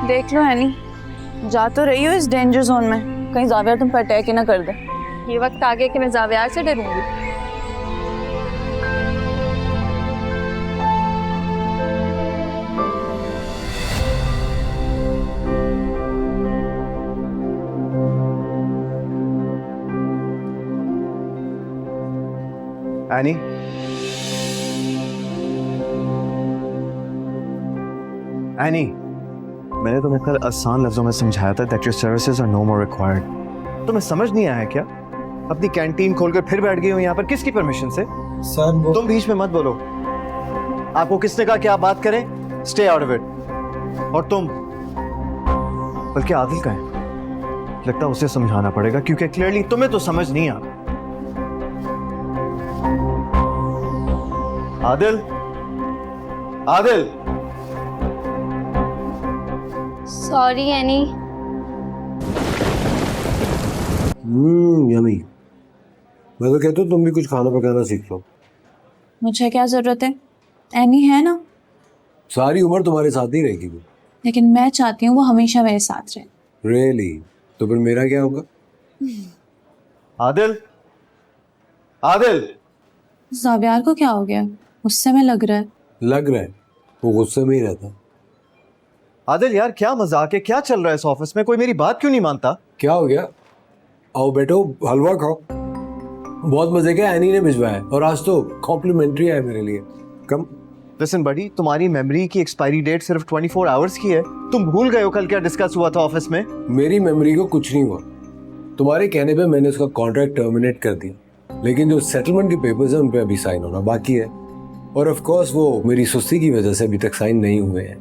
देख लो एनी, जा तो रही हो इस डेंजर जोन में, कहीं जावियार तुम पर अटैक ही ना कर दे। ये वक्त आ गया कि मैं जावियार से डरूंगी। एनी, एनी, मैंने तुम्हें कल आसान लफ्जों में समझाया था that your services are no more required। तुम्हें समझ नहीं आया क्या? अपनी कैंटीन खोलकर फिर बैठ गई हो यहाँ पर, किसकी परमिशन से? सर वो तुम बीच में मत बोलो। आपको किसने कहा कि आप बात करें? Stay out of it. और तुम, बल्कि आदिल का है, लगता है उसे समझाना पड़ेगा क्योंकि क्लियरली तुम्हें तो समझ नहीं आ। आदिल, आदिल, सॉरी एनी। यमी। मैं तो कहता हूँ तुम भी कुछ खाना पकाना सीख लो। मुझे क्या जरूरत है, एनी है ना। सारी उम्र तुम्हारे साथ ही रहेगी वो। लेकिन मैं चाहती हूँ वो हमेशा मेरे साथ रहे। रियली? तो फिर मेरा क्या होगा? आदिल, आदिल। जावियार को क्या हो गया, गुस्से में लग रहा है। लग रहा है वो गुस्से में ही रहता। आदिल यार, क्या मजाक है, क्या चल रहा है इस ऑफिस में? कोई मेरी बात क्यों नहीं मानता? क्या हो गया? आओ बैठो, हलवा खाओ। बहुत मजे का एनी ने भिजवाया है और आज तो कॉम्प्लीमेंट्री है मेरे लिए। कम। लिसन बड़ी, तुम्हारी मेमोरी की एक्सपायरी डेट सिर्फ 24 आवर्स की है। तुम भूल गए हो कल क्या डिस्कस हुआ था ऑफिस में? मेरी मेमोरी को कुछ नहीं हुआ। तुम्हारे कहने पे मैंने उसका कॉन्ट्रैक्ट टर्मिनेट कर दिया, लेकिन जो सेटलमेंट के पेपर्स हैं उन पे अभी साइन होना बाकी है। और ऑफ कोर्स वो मेरी सुस्ती की वजह से अभी तक साइन नहीं हुए हैं।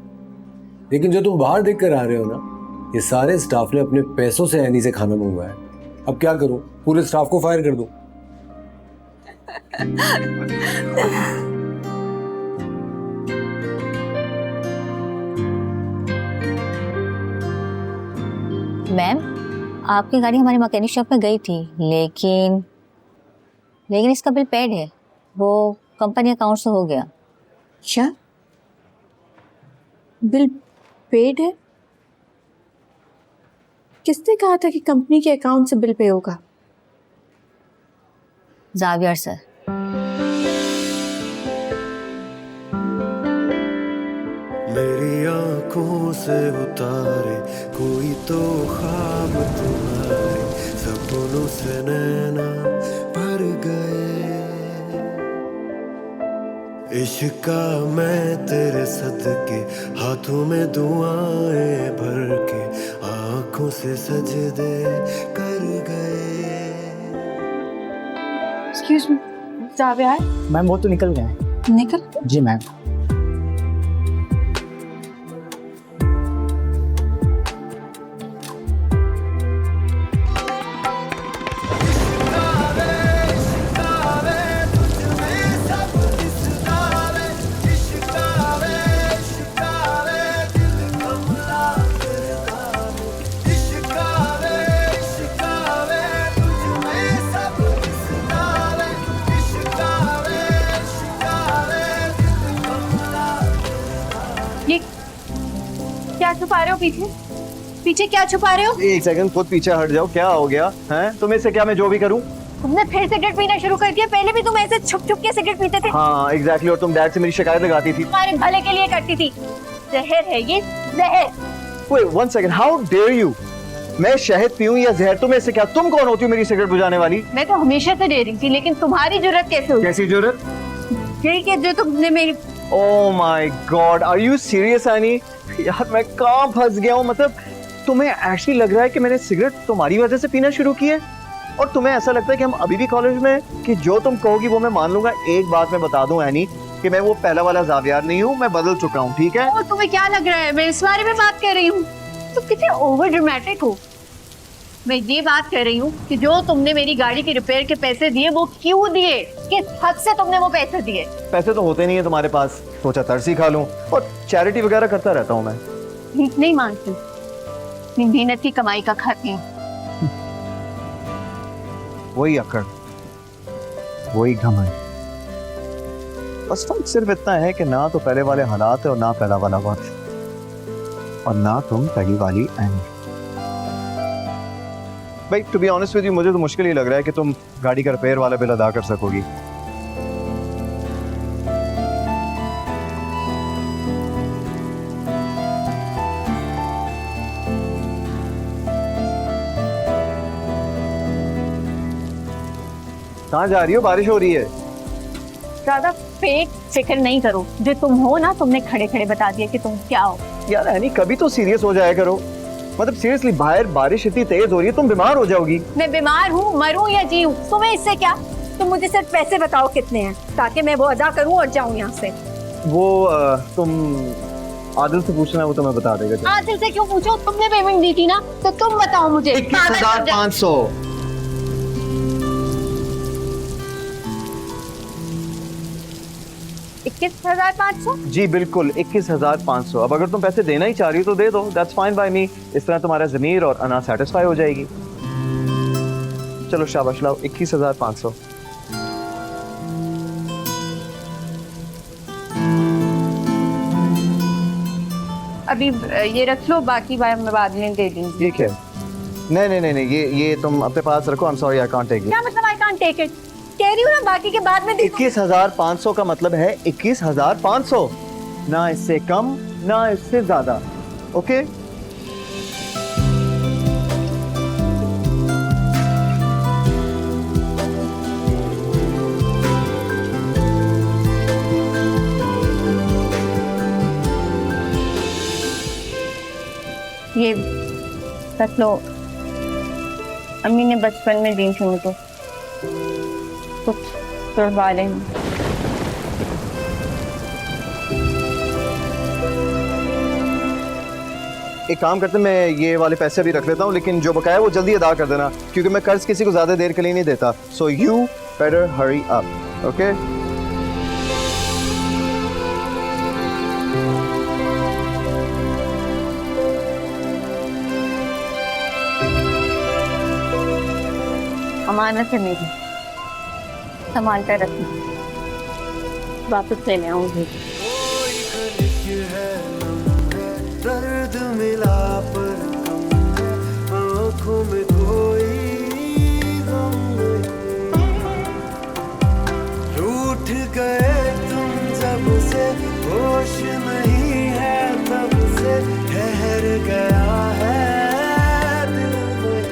लेकिन जो तुम बाहर देख कर आ रहे हो ना, ये सारे स्टाफ ने अपने पैसों से एनी से खाना मंगवाया है। अब क्या करूं, पूरे स्टाफ को फायर कर दूं? मैम, आपकी गाड़ी हमारी मैकेनिक शॉप में गई थी, लेकिन इसका बिल पेड है, वो कंपनी अकाउंट से हो गया। क्या बिल पेड है? किसने कहा था कि कंपनी के अकाउंट से बिल पे होगा? Xavier sir. मेरी आंखों से उतारे कोई तो ख्वाब तुम्हारे, सपनों से नैना भर गए। इश्का मैं तेरे सदके, हाथों में दुआएं भर के, आंखों से सजदे कर गए। Excuse me, Zaviyar. मैम वो तो निकल गए हैं। निकल? जी मैम। ये क्या छुपा रहे हो पीछे? पीछे क्या छुपा रहे हो? एक सेकंड, खुद पीछे हट जाओ। क्या हो गया है तुम्हें से? क्या मैं जो भी करूं? तुमने फिर सिगरेट पीना शुरू कर दिया। पहले भी तुम ऐसे छुप छुप के सिगरेट पीते थे। हाँ एग्जैक्टली, और तुम डैड से मेरी शिकायत लगाती थी। तुम्हारे भले के लिए करती थी। जहर है ये, जहर। Wait, one second, how dare you? मैं शहद पीऊं या जहर? तुम्हें से क्या? तुम कौन होती हो मेरी सिगरेट बुझाने वाली? मैं तो हमेशा से दे रही थी, लेकिन तुम्हारी जरूरत कैसे हुई? कैसी जरूरत? यही कि जो तुमने मेरी। Oh my God, are you serious, any? यार मैं कहाँ फंस गया हूँ। मतलब तुम्हें एक्चुअली लग रहा है कि मैंने सिगरेट तुम्हारी वजह से पीना शुरू की है? और तुम्हें ऐसा लगता है कि हम अभी भी कॉलेज में, कि जो तुम कहोगी वो मैं मान लूंगा? एक बात मैं बता दूं एनी, कि मैं वो पहला वाला जावियार नहीं हूँ, मैं बदल चुका हूँ, ठीक है? ओ, तुम्हें क्या लग रहा है मैं इस बारे में बात कर रही हूँ? तुम कितने ओवर ड्रामेटिक हो। मैं ये बात कर रही हूँ कि जो तुमने मेरी गाड़ी के रिपेयर के पैसे दिए वो क्यों दिए? किस हद से तुमने वो पैसे दिए? पैसे तो होते नहीं है तुम्हारे पास, सोचा तरसी खा लूं, और चैरिटी वगैरह करता रहता हूँ मैं। भीख नहीं मांगती, अपनी मेहनत की कमाई का खाती हूँ। वही अकड़, वही घमंड। बस फर्क सिर्फ इतना है कि ना तो पहले वाले हालात है और ना पहला वाला वक्त। और ना तुम पहली वाली आनी। भाई to be honest with you, मुझे तो मुश्किल ही लग रहा है कि तुम गाड़ी का रिपेयर वाला बिल अदा कर सकोगी। कहाँ जा रही हो? बारिश हो रही है। ज्यादा फेक फिक्र नहीं करो, जो तुम हो ना, तुमने खड़े खड़े बता दिया कि तुम क्या हो। यार एनी, कभी तो सीरियस हो जाया करो। मतलब सीरियसली, बाहर बारिश इतनी तेज हो रही है, तुम बीमार हो जाओगी। मैं बीमार हूँ, मरूं या जीऊं, तुम्हें इससे क्या? तुम मुझे सिर्फ पैसे बताओ कितने हैं, ताकि मैं वो अदा करूँ और जाऊँ यहाँ से। वो तुम आदिल से पूछना, वो तुम्हें बता देगा। आदिल से क्यों पूछो? तुमने पेमेंट दी थी ना, तो तुम बताओ मुझे। 21,500। 21,500? जी बिल्कुल 21,500। अब अगर तुम पैसे देना ही चाह रही हो तो दे दो, दैट्स फाइन बाय मी। इस तरह तुम्हारा ज़मीर और अना सेटिस्फाई हो जाएगी। चलो शाबाश, लाओ 21,500। अभी ये रख लो, बाकी मैं बाद में दे दूंगी। ठीक है। नहीं, ये तुम अपने पास रखो। I am sorry, I can't take it. क्या मतलब आई कांट टेक इट? कह रही हूँ ना, बाकी के बाद में दे दूंगी। 21,500 का मतलब है 21,500, ना इससे कम ना इससे ज्यादा। ओके ये रख लो, अम्मी ने बचपन में दी थी मुझे, कुछ तुड़वा लेंगे। एक काम करते हैं, मैं ये वाले पैसे अभी रख लेता हूँ, लेकिन जो बकाया वो जल्दी अदा कर देना, क्योंकि मैं कर्ज किसी को ज्यादा देर के लिए नहीं देता। So you better hurry up. Okay अमानत है मेरी, संभाल कर रखना, वापस लेने आऊंगी। दर्द मिला पर आँखों में कोई गम नहीं। रूठ गए तुम जब से, होश नहीं है तब से, ठहर गया है दिल में।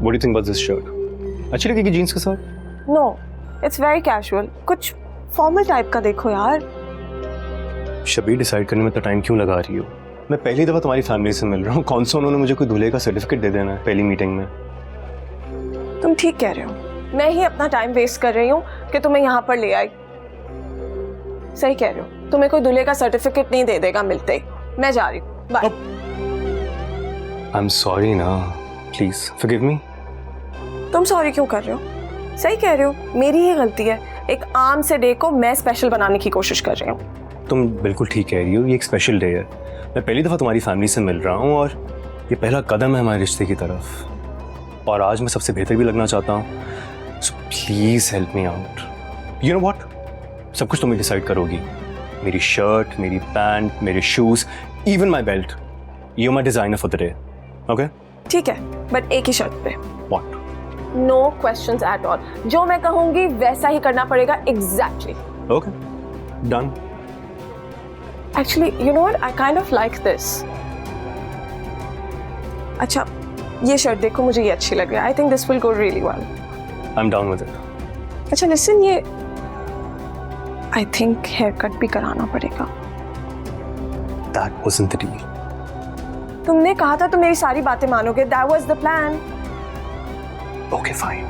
What do you think about this shirt? अच्छी लगेगी जीन्स के साथ? No, it's very casual. कुछ फॉर्मल टाइप का देखो यार। शबीर, डिसाइड करने में तो टाइम क्यों लगा रही हो? मैं पहली दफा तुम्हारी फैमिली से मिल रहा हूँ। कौन सा उन्होंने मुझे कोई दूल्हे का सर्टिफिकेट दे देना है पहली मीटिंग में? तुम ठीक कह रहे हो, मैं ही अपना टाइम वेस्ट कर रही हूँ कि तुम्हें यहाँ पर ले आई। सही कह रहे हो, तुम्हें कोई दूल्हे का सर्टिफिकेट नहीं दे देगा मिलते ही। मैं जा रही हूँ, बाय। आई एम सॉरी ना, प्लीज फॉरगिव मी। तुम सॉरी क्यों कर रहे हो? सही कह रहे हो, मेरी ही गलती है। एक आम से डे को मैं स्पेशल बनाने की कोशिश कर रही हूँ। तुम बिल्कुल ठीक कह रही हो, ये एक स्पेशल डे है। मैं पहली दफा तुम्हारी फैमिली से मिल रहा हूँ और ये पहला कदम है हमारे रिश्ते की तरफ, और आज मैं सबसे बेहतर भी लगना चाहता हूँ। So please help me out. You know what, सब कुछ तुम डिसाइड करोगी। मेरी शर्ट, मेरी पैंट, मेरे shoes, even my belt, you my designer for the day. Okay ठीक है, बट एक ही शर्त पे। What? No questions at all. जो मैं कहूंगी वैसा ही करना पड़ेगा, exactly. Okay, done. Actually you know what, I kind of like this. अच्छा, ये शर्ट देखो, मुझे ये अच्छी लग रही है। I think this will go really well. I am down with it. अच्छा लिसन, ये आई थिंक हेयर कट भी कराना पड़ेगा। That wasn't the deal. तुमने कहा था तुम मेरी सारी बातें मानोगे। That was the plan. Okay, fine.